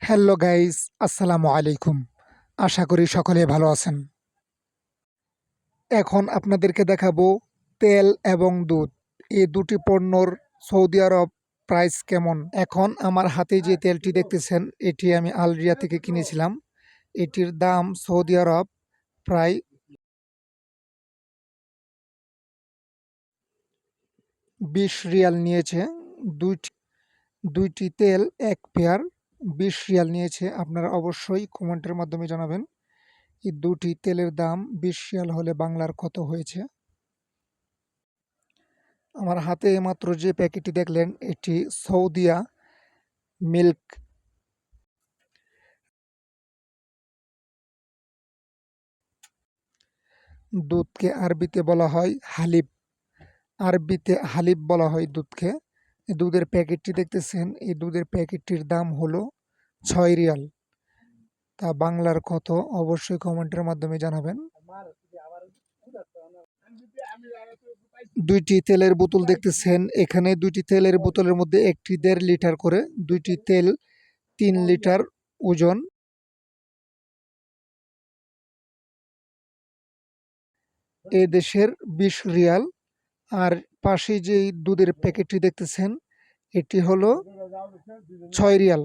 Hello guys, আসসালামু আলাইকুম। আশা করি সকলে ভালো আছেন। এখন আপনাদেরকে দেখাবো তেল এবং দুধ। এই দুটি পণ্যর সৌদি আরব প্রাইস কেমন। এখন আমার হাতে যে তেলটি দেখতেছেন এটি আমি আলরিয়া থেকে কিনেছিলাম। এটির দাম সৌদি আরব প্রায় 20 রিয়াল নিয়েছে। দুইটি দুইটি তেল এক পেয়ার 20 রিয়াল নিয়েছে। আপনারা অবশ্যই কমেন্টের মাধ্যমে জানাবেন এই দুটি তেলের দাম 20 রিয়াল হলে বাংলার কত হয়েছে। আমার হাতে মাত্র যে প্যাকেটটি দেখলেন এটি সৌদিয়া মিল্ক। দুধকে আরবিতে বলা হয় হালিব। আরবিতে হালিব বলা হয় দুধকে। এই দুধের প্যাকেটটি দেখতেছেন, এই দুধের প্যাকেটটির দাম হলো 6 রিয়াল। তা বাংলার কত অবশ্যই কমেন্টের মাধ্যমে জানাবেন। দুইটি তেলের বোতল দেখতেছেন, এখানে দুইটি তেলের বোতলের মধ্যে একটি 1.5 লিটার করে, দুইটি তেল 3 লিটার ওজন। এ দেশের 20 রিয়াল। আর পাশে যেই দুধের প্যাকেটটি দেখতেছেন এটি হলো 6 রিয়াল।